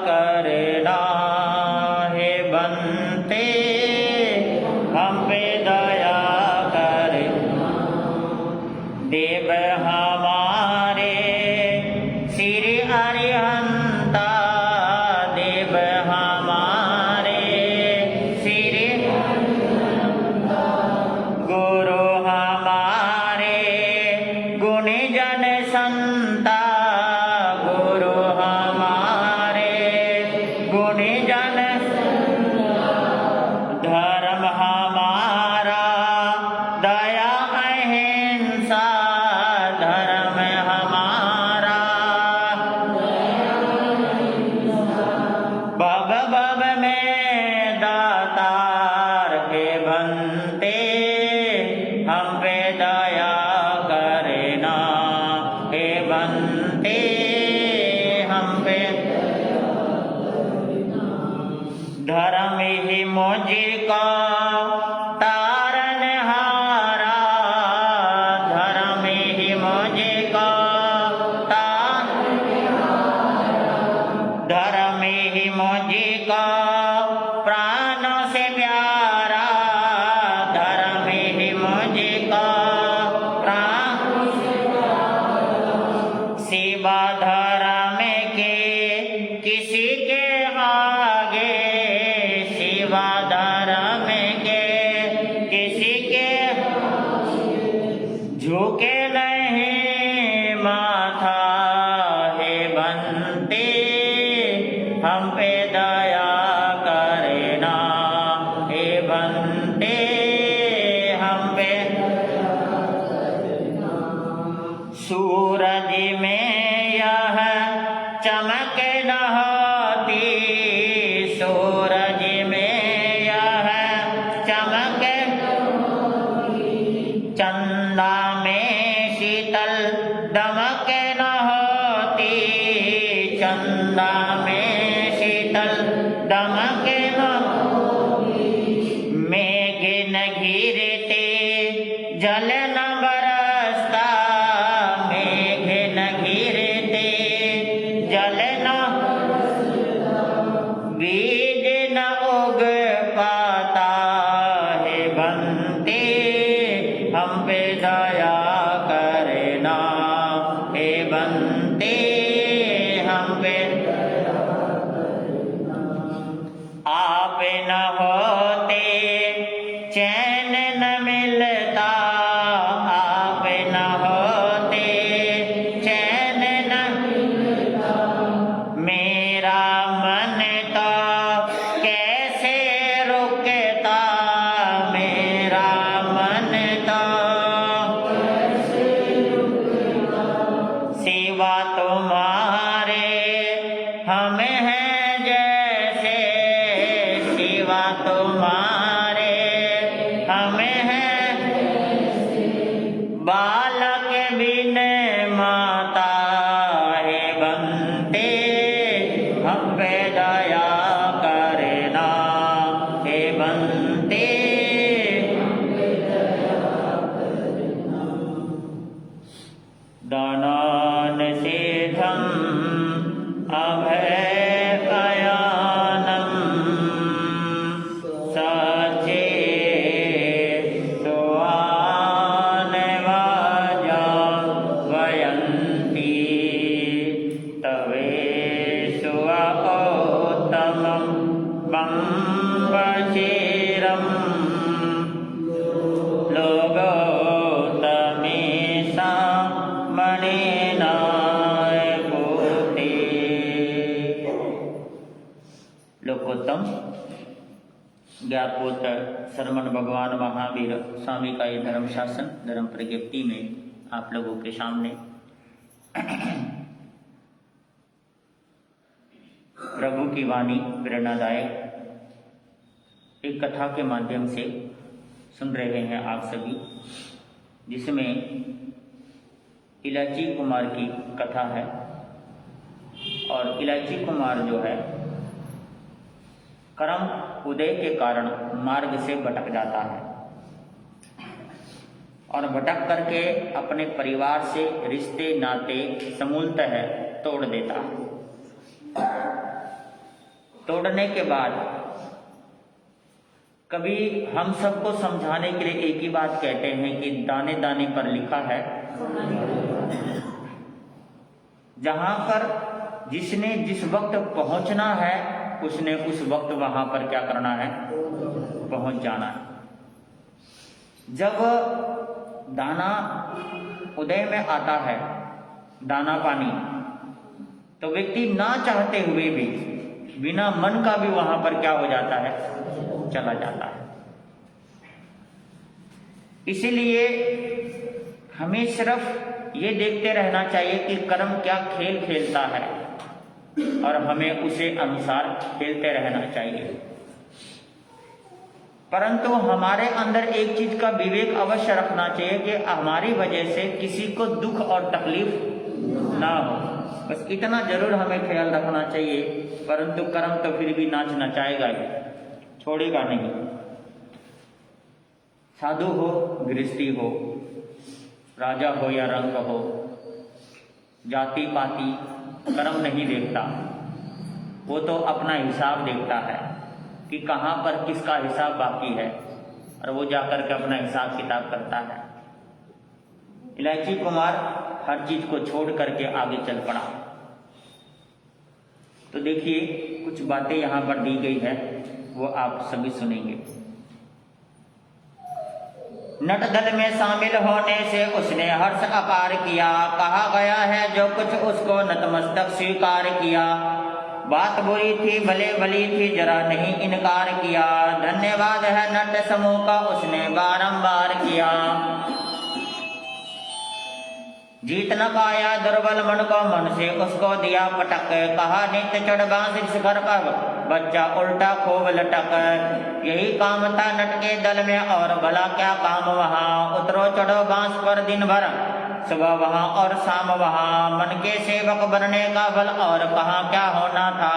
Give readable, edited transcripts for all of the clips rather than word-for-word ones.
करना है बनते हम पे दया करना। देव हमारे श्री अरिहंता, देव हमारे श्री गुरु हमारे गुणजन संता, गुरु हमारे गुणजन धर्म हमारा दया अहिंसा, धर्म हमारा भव भव में दातार के बनते हम पे दया करना हे बनते हम पे। धर्म ही मुझको तारन हारा, धर्म ही मुझको धर्म ही मुझको प्राणों से प्यारा, धर्म ही मुझको प्राण सेवा धर्म के किसी के आगे, सेवा धर्म के किसी के झुके नहीं माथा है बनते हम पे दया करना हे बनते हम पे। सूरज में यह चमक न होती, सूरज में यह चमक, चंदा में शीतल दमक न होती, चंदा में शीतल दमक न मेघ न गिरते जल न बरसता, मेघ न गिरते जल न बीज न उग पाता है बनते हम पे दया करना हे बनते हम पे। आप न होते चैन न मिलता, आप न होते चैन न मेरा मन तो कैसे रुकता, मेरा मन तो सेवा तुम्हारे हम हैं जैसे, सेवा तुम्हारे हम हैं बालक बिन माता है बनते हम पे दया करना हे बनते। दानान सेधम अभय अयानम सचे सुआन वाजा वयंती तवे सुओत्तमं बंबचेरम लोगोत्तमेशा मणिनाय भूते। लोकोत्तम ज्ञातपोत्र शरमण भगवान महावीर स्वामी का ये धर्म शासन धर्म प्रज्ञप्ति में आप लोगों के सामने प्रभु की वाणी प्रेरणादायक एक कथा के माध्यम से सुन रहे हैं आप सभी, जिसमें इलायची कुमार की कथा है। और इलायची कुमार जो है कर्म उदय के कारण मार्ग से भटक जाता है और भटक करके अपने परिवार से रिश्ते नाते समूलतः तोड़ देता है। तोड़ने के बाद कभी हम सबको समझाने के लिए एक ही बात कहते हैं कि दाने दाने पर लिखा है, जहां पर जिसने जिस वक्त पहुंचना है उसने उस वक्त वहां पर क्या करना है, पहुंच जाना है। जब दाना उदय में आता है, दाना पानी, तो व्यक्ति ना चाहते हुए भी बिना मन का भी वहां पर क्या हो जाता है, चला जाता है। इसीलिए हमें सिर्फ ये देखते रहना चाहिए कि कर्म क्या खेल खेलता है और हमें उसे अनुसार खेलते रहना चाहिए। परंतु हमारे अंदर एक चीज का विवेक अवश्य रखना चाहिए कि हमारी वजह से किसी को दुख और तकलीफ ना हो, बस इतना जरूर हमें ख्याल रखना चाहिए। परंतु कर्म तो फिर भी नाच नचाएगा ही, छोड़ेगा नहीं। साधु हो, गृहस्थी हो, राजा हो या रंग हो, जाति पाति कर्म नहीं देखता, वो तो अपना हिसाब देखता है कि कहाँ पर किसका हिसाब बाकी है, और वो जाकर के अपना हिसाब किताब करता है। इलायची कुमार हर चीज को छोड़ करके आगे चल पड़ा। तो देखिए कुछ बातें यहाँ पर दी गई है, वो आप सभी सुनेंगे। नट दल में शामिल होने से उसने हर्ष अपार किया, कहा गया है जो कुछ उसको नतमस्तक स्वीकार किया। बात बुरी थी भले भली थी, जरा नहीं इनकार किया। धन्यवाद है नट समूह का, उसने बारंबार किया। जीत न पाया दुर्बल मन को, मन से उसको दिया पटक। कहा नित्य चढ़ बांस शिखर पर, बच्चा उल्टा खूब लटक। यही काम था नट के दल में, और भला क्या काम वहाँ। उतरो चढ़ो बांस पर दिन भर, सुबह वहाँ और शाम वहाँ। मन के सेवक बनने का बल और कहाँ क्या होना था।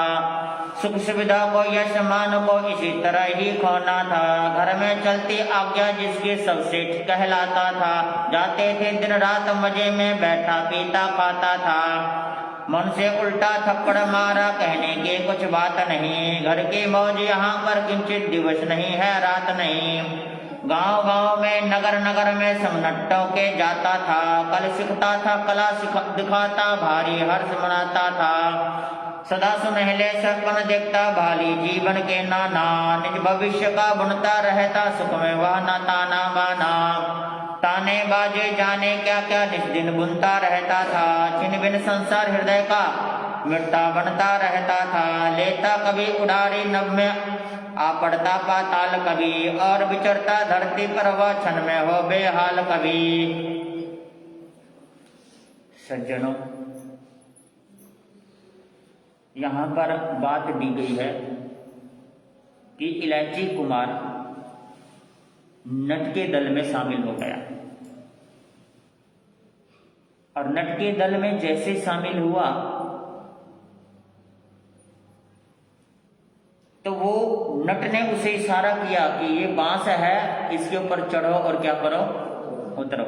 सुख सुविधा को यश मान को इसी तरह ही खोना था। घर में चलती आज्ञा जिसकी सबसे कहलाता था। जाते थे दिन रात मजे में, बैठा पीता खाता था। मन से उल्टा थप्पड़ मारा, कहने की कुछ बात नहीं। घर की मौज यहाँ पर किंचित दिवस नहीं है रात नहीं। गांव गांव में नगर नगर में सब नट्टों के जाता था। कल सीखता था कला दिखाता, भारी हर्ष मनाता था। सदा सुनहले सपन देखता, भाली जीवन के नाना। निज भविष्य का बुनता रहता, सुख में वह न ताना बाना। ताने बाजे जाने क्या क्या निज दिन बुनता रहता था। छिन बिन संसार हृदय का मिटता बनता रहता था। लेता कभी उड़ारी नभ में, आ पड़ता पाताल कभी। और विचरता धरती पर, वह क्षण में हो बेहाल कभी। सज्जनों, यहाँ पर बात दी गई है कि इलायची कुमार नट के दल में शामिल हो गया, और नट के दल में जैसे शामिल हुआ तो वो नट ने उसे इशारा किया कि ये बांस है, इसके ऊपर चढ़ो और क्या करो, उतरो।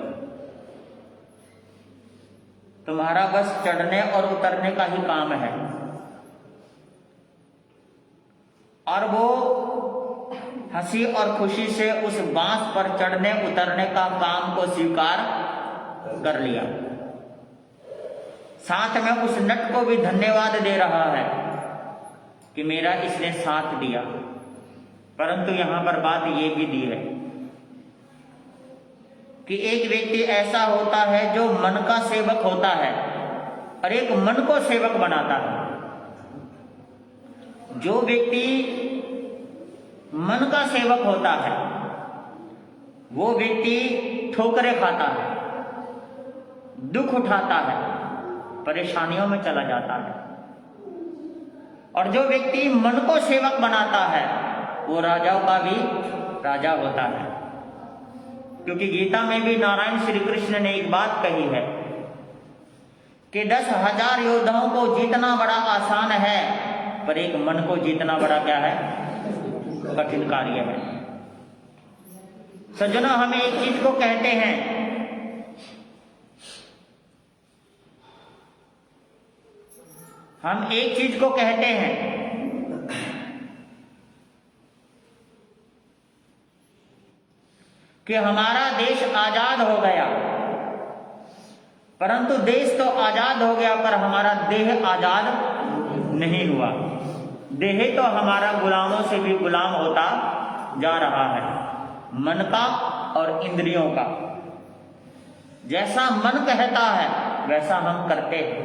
तुम्हारा बस चढ़ने और उतरने का ही काम है। और वो हंसी और खुशी से उस बांस पर चढ़ने उतरने का काम को स्वीकार कर लिया। साथ में उस नट को भी धन्यवाद दे रहा है कि मेरा इसने साथ दिया। परंतु यहां पर बात ये भी दी है कि एक व्यक्ति ऐसा होता है जो मन का सेवक होता है, और एक मन को सेवक बनाता है। जो व्यक्ति मन का सेवक होता है वो व्यक्ति ठोकरें खाता है, दुख उठाता है, परेशानियों में चला जाता है। और जो व्यक्ति मन को सेवक बनाता है वो राजाओं का भी राजा होता है। क्योंकि गीता में भी नारायण श्री कृष्ण ने एक बात कही है कि 10,000 योद्धाओं को जीतना बड़ा आसान है, पर एक मन को जीतना बड़ा क्या है, कठिन कार्य है। सज्जनों, हम एक चीज को कहते हैं, हम एक चीज को कहते हैं कि हमारा देश आजाद हो गया, परंतु देश तो आजाद हो गया पर हमारा देह आजाद नहीं हुआ। देह तो हमारा गुलामों से भी गुलाम होता जा रहा है, मन का और इंद्रियों का। जैसा मन कहता है वैसा हम करते हैं।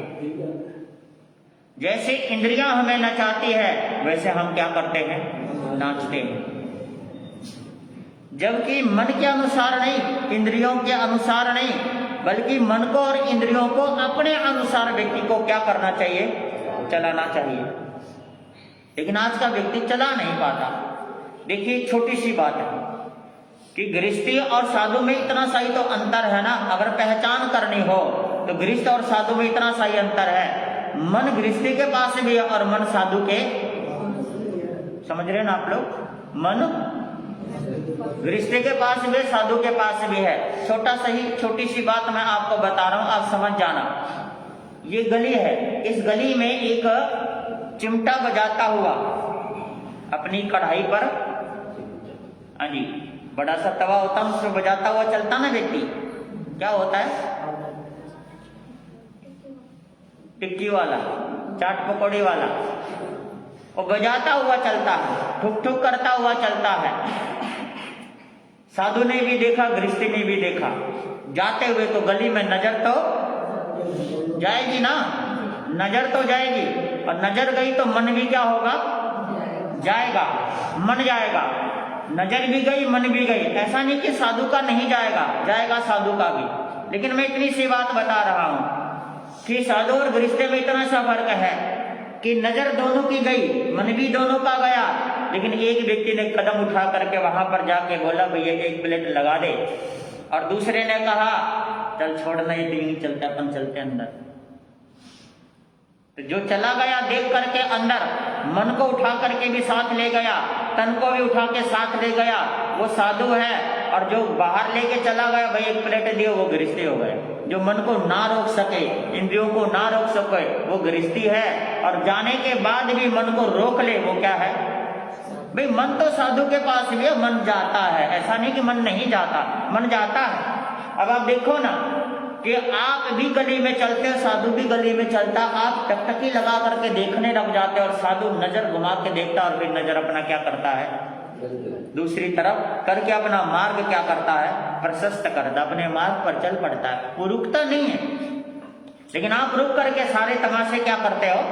जैसे इंद्रियां हमें नचाती है वैसे हम क्या करते हैं, नाचते हैं। जबकि मन के अनुसार नहीं, इंद्रियों के अनुसार नहीं, बल्कि मन को और इंद्रियों को अपने अनुसार व्यक्ति को क्या करना चाहिए, चलाना चाहिए। लेकिन आज का व्यक्ति चला नहीं पाता। देखिए छोटी सी बात है कि गृहस्थी और साधु में इतना सा ही तो अंतर है ना। अगर पहचान करनी हो तो गृहस्थ और साधु में इतना सा ही अंतर है। मन गृहस्थी के पास भी है और मन साधु के, समझ रहे हैं ना आप लोग। मन गृहस्थी के पास भी, साधु के पास भी है। छोटी सी बात मैं आपको बता रहा हूं, आप समझ जाना। ये गली है, इस गली में एक चिमटा बजाता हुआ अपनी कढ़ाई पर, हाँ जी, बड़ा सा तवा होता है उसमें बजाता हुआ चलता ना व्यक्ति, क्या होता है, टिक्की वाला, चाट पकौड़ी वाला, वो बजाता हुआ चलता है, ठुक ठुक करता हुआ चलता है। साधु ने भी देखा, गृहस्थी ने भी देखा। जाते हुए तो गली में नजर तो जाएगी ना, नजर तो जाएगी, और नजर गई तो मन भी क्या होगा, जाएगा, मन जाएगा। नजर भी गई, मन भी गई। ऐसा नहीं कि साधु का नहीं जाएगा, जाएगा साधु का भी। लेकिन मैं इतनी सी बात बता रहा हूं कि साधु और गृहस्थी में इतना सा फर्क है कि नजर दोनों की गई, मन भी दोनों का गया, लेकिन एक व्यक्ति ने कदम उठा करके वहां पर जाके बोला भैया एक प्लेट लगा दे, और दूसरे ने कहा चल छोड़ना, ये नहीं चलता, अपन चलते अंदर। तो जो चला गया देख करके अंदर, मन को उठा करके भी साथ ले गया, तन को भी उठा के साथ ले गया, वो साधु है। और जो बाहर लेके चला गया भाई एक प्लेट दियो, वो गृहस्थी हो गए। जो मन को ना रोक सके, इंद्रियों को ना रोक सके, वो गृहस्थी है। और जाने के बाद भी मन को रोक ले, वो क्या है भाई, मन तो साधु के पास भी है, मन जाता है। ऐसा नहीं कि मन नहीं जाता, मन जाता है। अब आप देखो ना कि आप भी गली में चलते हो, साधु भी गली में चलता, आप टकटकी लगा करके देखने लग जाते हो, और साधु नजर घुमा के देखता, और फिर नजर अपना क्या करता है, दूसरी तरफ करके अपना मार्ग क्या करता है, प्रशस्त करता, अपने मार्ग पर चल पड़ता है। वो रुकता नहीं है। लेकिन आप रुक करके सारे तमाशे क्या करते हो,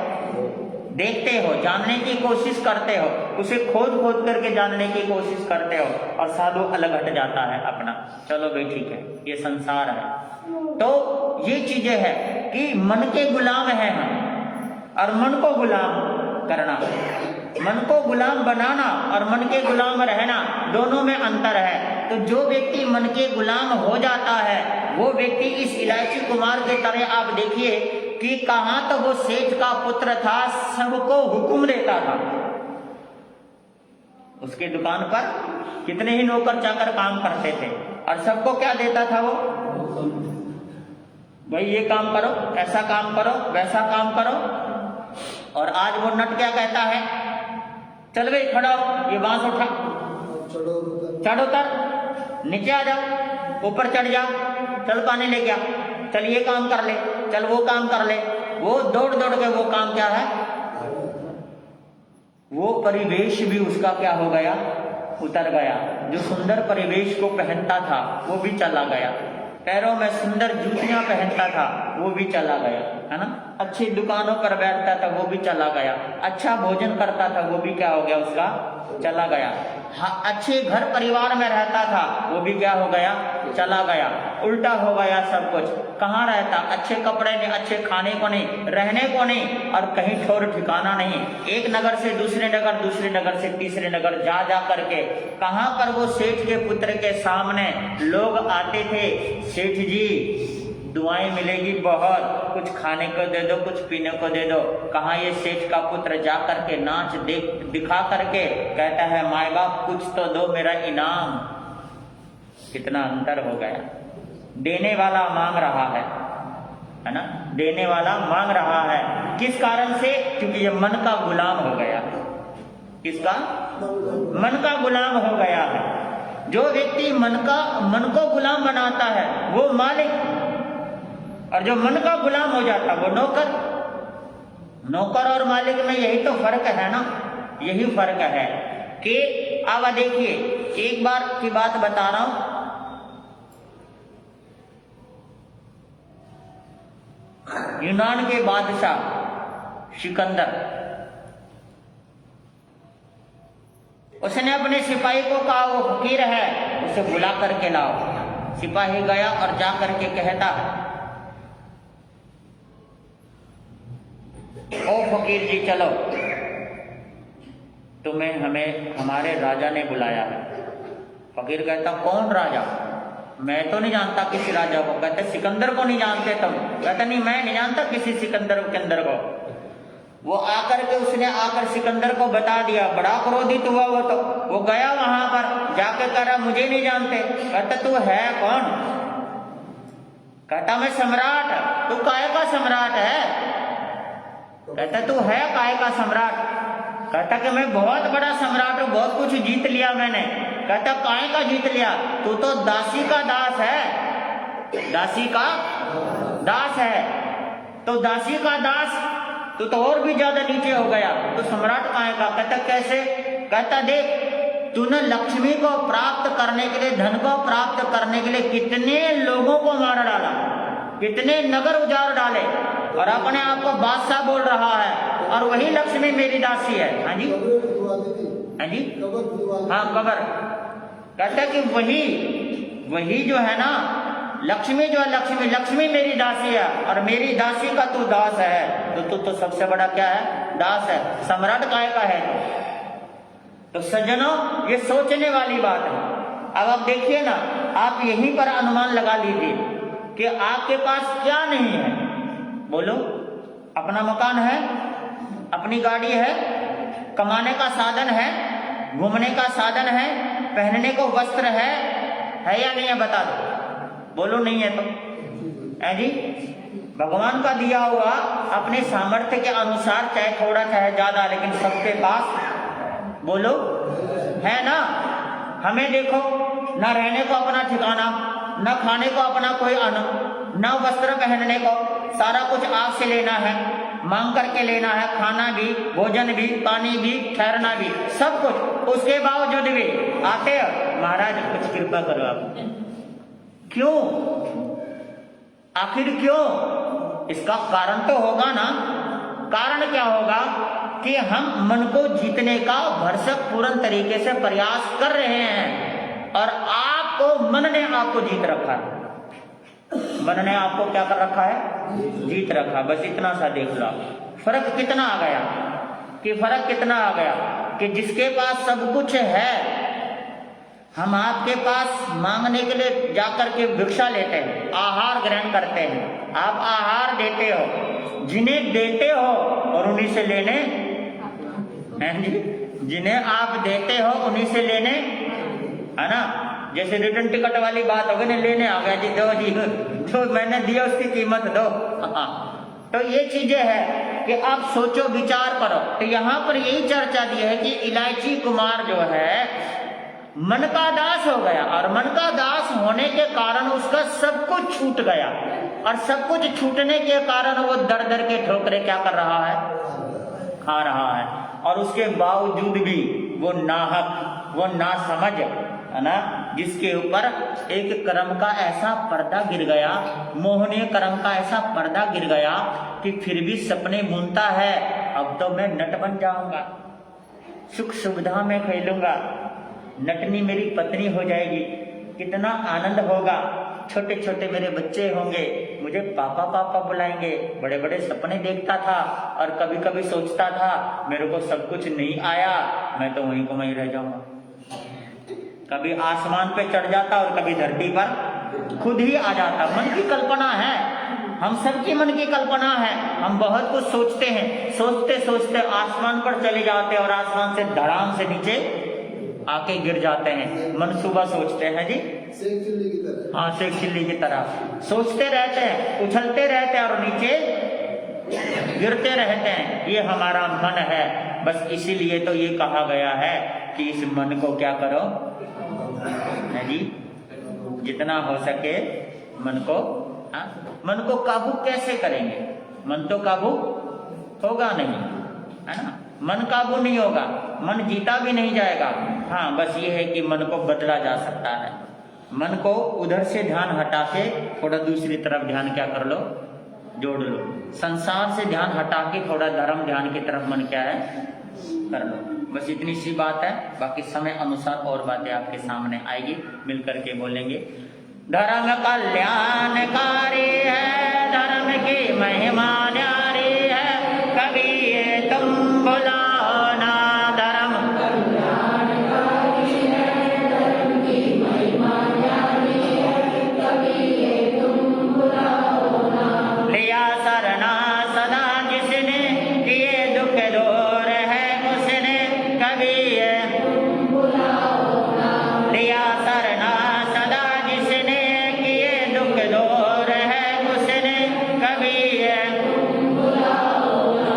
देखते हो, जानने की कोशिश करते हो, उसे खोद खोद करके जानने की कोशिश करते हो, और साधु अलग हट जाता है अपना, चलो भाई ठीक है, ये संसार है। तो ये चीजें है कि मन के गुलाम हैं हम, और मन को गुलाम करना, मन को गुलाम बनाना और मन के गुलाम रहना, दोनों में अंतर है। तो जो व्यक्ति मन के गुलाम हो जाता है, वो व्यक्ति इस इलायची कुमार के तरह, आप देखिए कि कहां तो वो सेठ का पुत्र था, सबको हुक्म देता था। उसके दुकान पर कितने ही नौकर चाकर काम करते थे, और सबको क्या देता था वो, भाई ये काम करो, ऐसा काम करो, वैसा काम करो। और आज वो नट क्या कहता है, चल भाई खड़ा हो, ये बांस उठा, चढ़ उतर, नीचे आ जाओ, ऊपर चढ़ जा, चल पानी ले गया, चल ये काम कर ले, चल वो काम कर ले। वो दौड़ दौड़ के वो काम क्या है, वो परिवेश भी उसका क्या हो गया, उतर गया। जो सुंदर परिवेश को पहनता था वो भी चला गया, पैरों में सुंदर जूतियां पहनता था वो भी चला गया, है ना। अच्छी दुकानों पर बैठता था वो भी चला गया, अच्छा भोजन करता था वो भी क्या हो गया, उसका चला गया। हाँ, अच्छे घर परिवार में रहता था वो भी क्या हो गया, चला गया। उल्टा हो गया सब कुछ। कहाँ रहता, अच्छे कपड़े नहीं, अच्छे खाने को नहीं, रहने को नहीं, और कहीं ठौर ठिकाना नहीं। एक नगर से दूसरे नगर, दूसरे नगर से तीसरे नगर जा जा करके कहाँ पर वो सेठ के पुत्र के सामने लोग आते थे, सेठ जी दुआएं मिलेगी बहुत, कुछ खाने को दे दो, कुछ पीने को दे दो। कहाँ ये सेठ का पुत्र जा करके नाच दिखा करके कहता है माए बाप कुछ तो दो मेरा इनाम। कितना अंतर हो गया। देने वाला मांग रहा है ना, देने वाला मांग रहा है। किस कारण से, क्योंकि ये मन का गुलाम हो गया। किसका, मन का गुलाम हो गया है। जो व्यक्ति मन को गुलाम बनाता है वो मालिक, और जो मन का गुलाम हो जाता है वो नौकर। नौकर और मालिक में यही तो फर्क है ना, यही फर्क है कि अब देखिए एक बार की बात बता रहा हूं। यूनान के बादशाह सिकंदर, उसने अपने सिपाही को कहा वो फकीर है उसे बुला करके लाओ। सिपाही गया और जा करके कहता ओ फकीर जी चलो, तुम्हें हमें हमारे राजा ने बुलाया है। फकीर कहता कौन राजा? मैं तो नहीं जानता किसी राजा को। कहते सिकंदर को नहीं जानते तुम? कहता नहीं मैं नहीं जानता किसी सिकंदर को। वो आकर के उसने आकर सिकंदर को बता दिया। बड़ा क्रोधित हुआ वो गया वहां पर, जाकर कह रहा मुझे नहीं जानते। कहता तू है कौन? कहता मैं सम्राट। तू काय का सम्राट है? कहता तू है काय का सम्राट? कहता कि मैं बहुत बड़ा सम्राट हूं, बहुत कुछ जीत लिया मैंने। कहता काय का जीत लिया? तू तो दासी का दास है, दासी का दास है। तो दासी का दास तू तो और भी ज्यादा नीचे हो गया, तो सम्राट काय का? कहता कैसे? कहता देख तूने लक्ष्मी को प्राप्त करने के लिए, धन को प्राप्त करने के लिए कितने लोगों को मार डाला, कितने नगर उजाड़ डाले, और अपने आप को बादशाह बोल रहा है, और वही लक्ष्मी मेरी दासी है। हाँ जी, हाँ जी, हाँ कबर। कहता कि वही जो है ना लक्ष्मी, जो है लक्ष्मी मेरी दासी है, और मेरी दासी का तू दास है, तो तू तो सबसे बड़ा क्या है? दास है। सम्राट काय का है? तो सज्जनों ये सोचने वाली बात है। अब आप देखिए ना, आप यहीं पर अनुमान लगा लीजिए कि आपके पास क्या नहीं है। बोलो, अपना मकान है, अपनी गाड़ी है, कमाने का साधन है, घूमने का साधन है, पहनने को वस्त्र है या नहीं है? बता दो। बोलो नहीं है तो है जी। भगवान का दिया हुआ अपने सामर्थ्य के अनुसार, चाहे थोड़ा चाहे ज्यादा, लेकिन सबके पास बोलो है ना। हमें देखो, ना रहने को अपना ठिकाना, ना खाने को अपना कोई अन्न, ना वस्त्र पहनने को, सारा कुछ आप से लेना है, मांग करके लेना है, खाना भी, भोजन भी, पानी भी, ठहरना भी, सब कुछ। उसके बावजूद भी आते हो महाराज कुछ कृपा करो आप। क्यों? आखिर क्यों? इसका कारण तो होगा ना। कारण क्या होगा कि हम मन को जीतने का भरसक पूर्ण तरीके से प्रयास कर रहे हैं, और आपको मन ने आपको जीत रखा है। मन ने आपको क्या कर रखा है? जीत रखा। बस इतना सा देख लो। फर्क कितना आ गया, कि फर्क कितना आ गया कि जिसके पास सब कुछ है, हम आपके पास मांगने के लिए जाकर के भिक्षा लेते हैं, आहार ग्रहण करते हैं, आप आहार देते हो, जिन्हें देते हो और उन्हीं से लेने हैं जी, जिन्हें आप देते हो उन्हीं से लेने, है ना। जैसे रिटर्न टिकट वाली बात हो गई ना, लेने आ गया जी, दो जी, जो मैंने दिया उसकी कीमत दो। तो ये चीजें है कि आप सोचो, विचार करो। तो यहाँ पर यही चर्चा दी है कि इलायची कुमार जो है मन का दास हो गया, और मन का दास होने के कारण उसका सब कुछ छूट गया, और सब कुछ छूटने के कारण वो दर दर के ठोकरे क्या कर रहा है? खा रहा है। और उसके बावजूद भी वो नाहक, वो नासमझ, है ना, जिसके ऊपर एक कर्म का ऐसा पर्दा गिर गया, मोहनीय कर्म का ऐसा पर्दा गिर गया कि फिर भी सपने बुनता है, अब तो मैं नट बन जाऊंगा, सुख सुविधा में खेलूंगा, नटनी मेरी पत्नी हो जाएगी, कितना आनंद होगा, छोटे छोटे मेरे बच्चे होंगे, मुझे पापा पापा बुलाएंगे। बड़े बड़े सपने देखता था, और कभी कभी सोचता था मेरे को सब कुछ नहीं आया, मैं तो वहीं को वहीं रह जाऊंगा। कभी आसमान पे चढ़ जाता और कभी धरती पर खुद ही आ जाता। मन की कल्पना है, हम सबकी मन की कल्पना है। हम बहुत कुछ सोचते हैं, सोचते सोचते आसमान पर चले जाते और आसमान से धड़ाम से नीचे आके गिर जाते हैं। मन सुबह सोचते हैं जी, शेख चिल्ली की तरह, हाँ शेख चिल्ली की तरह सोचते रहते हैं, उछलते रहते हैं और नीचे गिरते रहते हैं। ये हमारा मन है। बस इसीलिए तो ये कहा गया है कि इस मन को क्या करो, जी जितना हो सके मन को, हाँ, मन को काबू कैसे करेंगे? मन तो काबू होगा नहीं, है ना। मन काबू नहीं होगा, मन जीता भी नहीं जाएगा। हाँ, बस ये है कि मन को बदला जा सकता है। मन को उधर से ध्यान हटा के थोड़ा दूसरी तरफ ध्यान क्या कर लो, जोड़ लो। संसार से ध्यान हटा के थोड़ा धर्म ध्यान की तरफ मन क्या है कर लो। बस इतनी सी बात है। बाकी समय अनुसार और बातें आपके सामने आएगी, मिल करके बोलेंगे। धर्म कल्याणकारी है, धर्म की महिमा न्यारी है, कभी ये तुम बुलाओ ना। धर्म कल्याणकारी है, धर्म की महिमा न्यारी है, कभी ये तुम बुलाओ ना। लिया सरना सदा जिसने, किए दुख दूर है उसने, कभी ये तुम बुलाओ ना। लिया सरना सदा जिसने, किए दुख दूर है उसने, कभी ये तुम बुलाओ ना।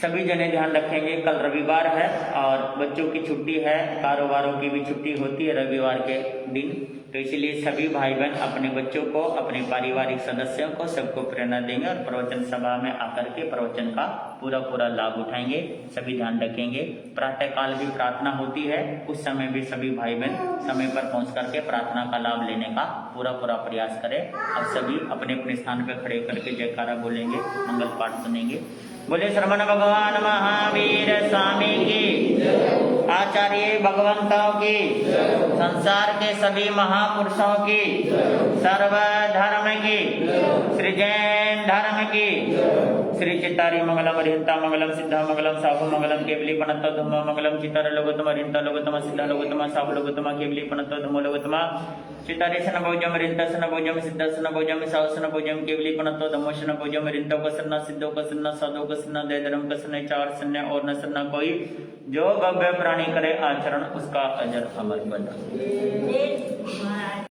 सभी जने ध्यान रखेंगे, कल रविवार है और बच्चों की छुट्टी है, कारोबारों की भी छुट्टी होती है रविवार के दिन। तो इसलिए सभी भाई बहन अपने बच्चों को, अपने पारिवारिक सदस्यों को, सबको प्रेरणा देंगे और प्रवचन सभा में आकर के प्रवचन का पूरा लाभ उठाएंगे। सभी ध्यान रखेंगे। प्रातः काल भी प्रार्थना होती है, उस समय भी सभी भाई बहन समय पर पहुंच करके प्रार्थना का लाभ लेने का पूरा प्रयास करें। और सभी अपने अपने स्थान पर खड़े करके जयकारा बोलेंगे, मंगल पाठ सुनेंगे। बोले श्रवण भगवान महावीर स्वामी की, आचार्य भगवंतों की, संसार के सभी महापुरुषों की, सर्व धर्म की, श्री जैन धर्म की, श्री चित्तारी मंगलम हरिहंता मंगलम सिद्धा मंगलम साहु मंगलम केवली पनत्तो धम्मो मंगलम चित्तार लोगोत्तम हरिहंता लोगोत्तम सिद्धा लोगोत्तम साहु लोगोत्तम केवली पनत्तो धम्मो लोगोत्तम चित्तारे सन भोजम हरिहंता सन भोजम सिद्धा सन भोजम साहु सन भोजम केवली पनत्तो धम्मो सन भोजम हरिहंता को सन्ना सिद्धो को सन्ना साधो को सन्ना दे धर्म को सन्ना चार सन्ना और न सन्ना कोई, जो भव्य प्राणी करे आचरण उसका अजर अमर बना।